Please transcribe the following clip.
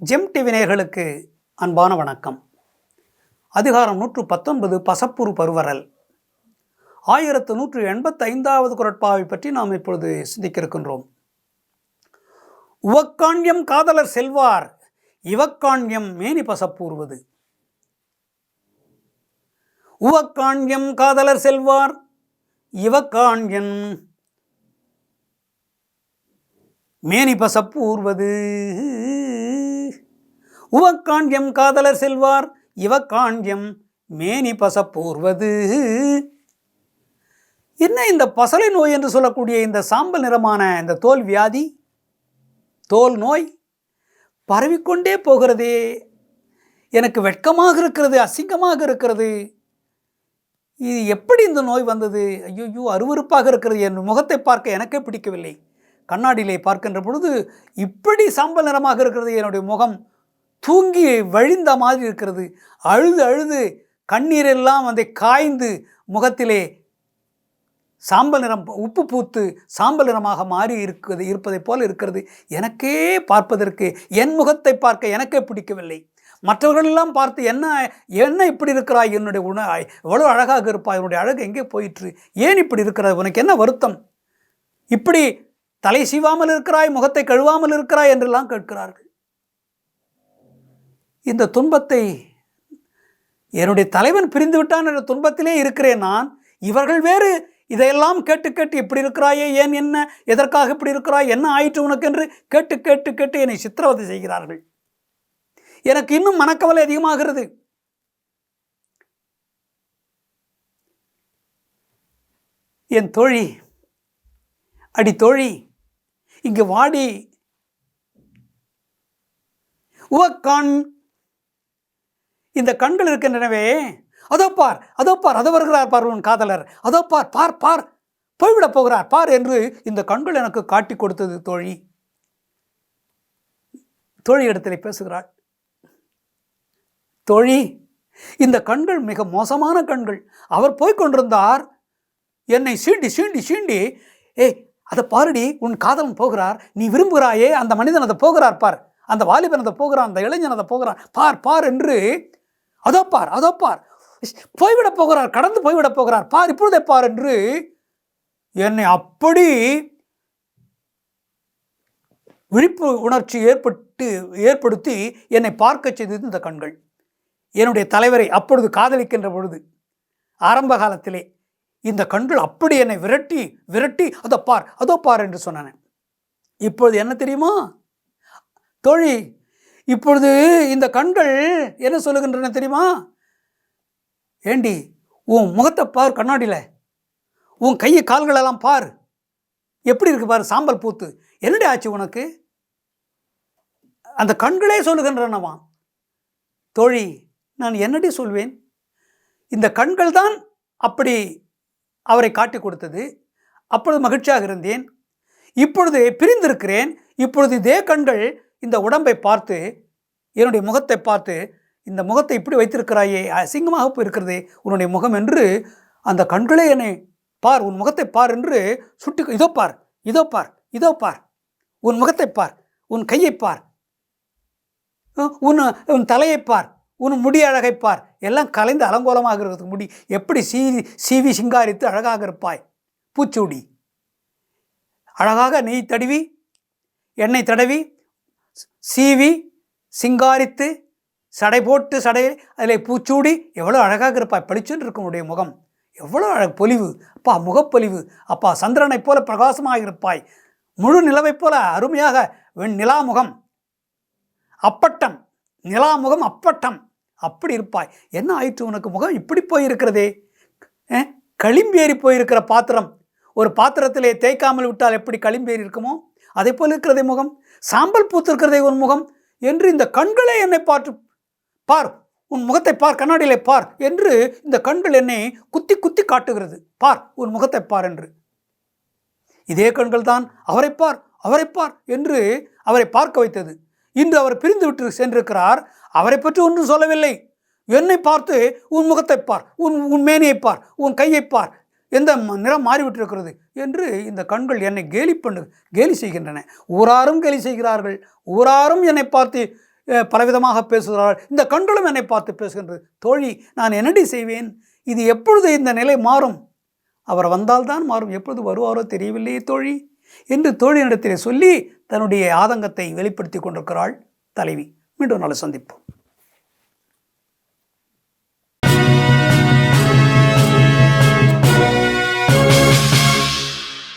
GeM TV நேயர்களுக்கு அன்பான வணக்கம். அதிகாரம் 119 பசப்புரு பருவரல். 1185வது குறட்பாவை பற்றி நாம் இப்பொழுது சிந்திக்க இருக்கின்றோம். உவக்காண்யம் காதலர் செல்வார் இவக்காண்யம் மேனி பசப்பூர்வது. உவக்காண்யம் காதலர் செல்வார் இவக்காண்யம் மேனி பசப்பூர்வது. உவக்காண்யம் காதலர் செல்வார் இவக்காண்யம் மேனி பசப்பூர்வது. என்ன இந்த பசலை நோய் என்று சொல்லக்கூடிய இந்த சாம்பல் நிறமான இந்த தோல் வியாதி, தோல் நோய் பரவிக்கொண்டே போகிறதே. எனக்கு வெட்கமாக இருக்கிறது, அசிங்கமாக இருக்கிறது. இது எப்படி இந்த நோய் வந்தது? ஐயோ, அருவருப்பாக இருக்கிறது. என் முகத்தை பார்க்க எனக்கே பிடிக்கவில்லை. கண்ணாடியிலே பார்க்கின்ற பொழுது இப்படி சாம்பல் நிறமாக இருக்கிறது. என்னுடைய முகம் தூங்கி வழிந்த மாதிரி இருக்கிறது. அழுது அழுது கண்ணீரெல்லாம் அதை காய்ந்து முகத்திலே சாம்பல் நிறம், உப்பு பூத்து சாம்பல் நிறமாக மாறி இருப்பதைப் போல இருக்கிறது. எனக்கே பார்ப்பதற்கு, என் முகத்தை பார்க்க எனக்கே பிடிக்கவில்லை. மற்றவர்களெல்லாம் பார்த்து என்ன இப்படி இருக்கிறாய், என்னுடைய எவ்வளோ அழகாக இருப்பாய், என்னுடைய அழகு எங்கே போயிற்று, ஏன் இப்படி இருக்கிறாய், உனக்கு என்ன வருத்தம், இப்படி தலை சீவாமல் இருக்கிறாய், முகத்தை கழுவாமல் இருக்கிறாய் என்றெல்லாம் கேட்கிறார்கள். இந்த துன்பத்தை, என்னுடைய தலைவன் பிரிந்து விட்டான் என்ற துன்பத்திலே இருக்கிறேன் நான். இவர்கள் வேறு இதையெல்லாம் கேட்டு கேட்டு இப்படி இருக்கிறாயே, ஏன், என்ன, எதற்காக இப்படி இருக்கிறாய், என்ன ஆயிற்று உனக்கு என்று கேட்டு கேட்டு கேட்டு என்னை சித்திரவதை செய்கிறார்கள். எனக்கு இன்னும் மனக்கவலை அதிகமாகிறது. என் தோழி, அடி தோழி, இங்கு வாடி. உவக்கான், இந்த கண்கள் இருக்கின்றனவே, அதோ பார், அதோ பார், அதோ வருகிறார் பார் உன் காதலர், அதோ பார், பார் பார், போய்விட போகிறார் பார் என்று இந்த கண்கள் எனக்கு காட்டி கொடுத்தது. தோழி தோழி இடத்திலே பேசுகிறாள். தோழி, இந்த கண்கள் மிக மோசமான கண்கள். அவர் போய்கொண்டிருந்தார், என்னை சீண்டி சீண்டி சீண்டி, ஏய் அதை பாருடி, உன் காதலன் போகிறார், நீ விரும்புகிறாயே அந்த மனிதன் அதை போகிறார் பார், அந்த வாலிபன் அதை போகிறான், அந்த இளைஞன் அதை போகிறான், பார் பார் என்று, அதோ பார், அதோ பார், போய்விட போகிறார், கடந்து போய்விட போகிறார், பார், இப்பொழுதே பார் என்று என்னை அப்படி விழிப்பு உணர்ச்சி ஏற்படுத்தி என்னை பார்க்க செய்தது இந்த கண்கள். என்னுடைய தலைவரை அப்பொழுது காதலிக்கின்ற பொழுது ஆரம்ப காலத்திலே இந்த கண்கள் அப்படி என்னை விரட்டி விரட்டி அதோ பார், அதோ பார் என்று சொன்னான். இப்பொழுது என்ன தெரியுமா தோழி, இப்பொழுது இந்த கண்கள் என்ன சொல்லுகின்றன தெரியுமா? ஏண்டி, உன் முகத்தை பார் கண்ணாடியில், உன் கையை கால்களெல்லாம் பார், எப்படி இருக்கு பார், சாம்பல் பூத்து, என்னடி ஆச்சு உனக்கு? அந்த கண்களே சொல்லுகின்றனவா? தோழி, நான் என்னடி சொல்வேன்? இந்த கண்கள் தான் அப்படி அவரை காட்டி கொடுத்தது. அப்பொழுது மகிழ்ச்சியாக இருந்தேன். இப்பொழுது பிரிந்திருக்கிறேன். இப்பொழுது இதே கண்கள் இந்த உடம்பை பார்த்து, என்னுடைய முகத்தை பார்த்து, இந்த முகத்தை இப்படி வைத்திருக்கிறாயே, அசிங்கமாக போயிருக்கிறதே உன்னுடைய முகம் என்று அந்த கண்களே என்னை பார், உன் முகத்தை பார் என்று சுட்டி, இதோ பார், இதோ பார், இதோ பார், உன் முகத்தை பார், உன் கையை பார், உன் தலையை பார், உன் முடி அழகை பார், எல்லாம் கலைந்து அலங்கோலமாக இருக்கிறது முடி, எப்படி சீவி சிங்காரித்து அழகாக இருப்பாய், பூச்சூடி அழகாக நெய் தடவி எண்ணெய் தடவி சீவி சிங்காரித்து சடை போட்டு அதில் பூச்சூடி எவ்வளோ அழகாக இருப்பாய், பளிச்சுன்னு இருக்கும் உடைய முகம், எவ்வளோ பொலிவு அப்பா, முகப்பொலிவு அப்பா, சந்திரனை போல பிரகாசமாக இருப்பாய், முழு நிலவை போல அருமையாக நிலா முகம், அப்பட்டம், நிலா முகம் அப்பட்டம், அப்படி இருப்பாய். என்ன ஆயிற்று உனக்கு? முகம் இப்படி போயிருக்கிறதே, களிம்பேறி போயிருக்கிற பாத்திரம், ஒரு பாத்திரத்திலே தேய்க்காமல் விட்டால் எப்படி களிம்பேறி இருக்குமோ அதை போல் இருக்கிறதே முகம், சாம்பல் பூத்திருக்கிறதே உன் முகம் என்று இந்த கண்களே என்னை பார்த்து, பார், உன் முகத்தை பார், கண்ணாடியிலே பார் என்று இந்த கண்கள் என்னை குத்தி குத்தி காட்டுகிறது. பார், உன் முகத்தை பார் என்று. இதே கண்கள் தான் அவரை பார், அவரை பார் என்று அவரை பார்க்க வைத்தது. இன்று அவர் பிரிந்து விட்டு சென்றிருக்கிறார். அவரை பற்றி ஒன்றும் சொல்லவில்லை. என்னை பார்த்து, உன் முகத்தை பார், உன் மேனியை பார், உன் கையை பார், எந்த நிறம் மாறிவிட்டிருக்கிறது என்று இந்த கண்கள் என்னை கேலி செய்கின்றன. ஊராரும் கேலி செய்கிறார்கள். ஊராரும் என்னை பார்த்து பலவிதமாக பேசுகிறாள், இந்த கண்களும் என்னை பார்த்து பேசுகின்றது. தோழி, நான் என்னடி செய்வேன்? இது எப்பொழுது இந்த நிலை மாறும்? அவர் வந்தால்தான் மாறும், எப்பொழுது வருவாரோ தெரியவில்லையே தோழி என்று தோழியினிடத்திலே சொல்லி தன்னுடைய ஆதங்கத்தை வெளிப்படுத்தி கொண்டிருக்கிறாள் தலைவி. மீண்டும் நாளை சந்திப்போம்.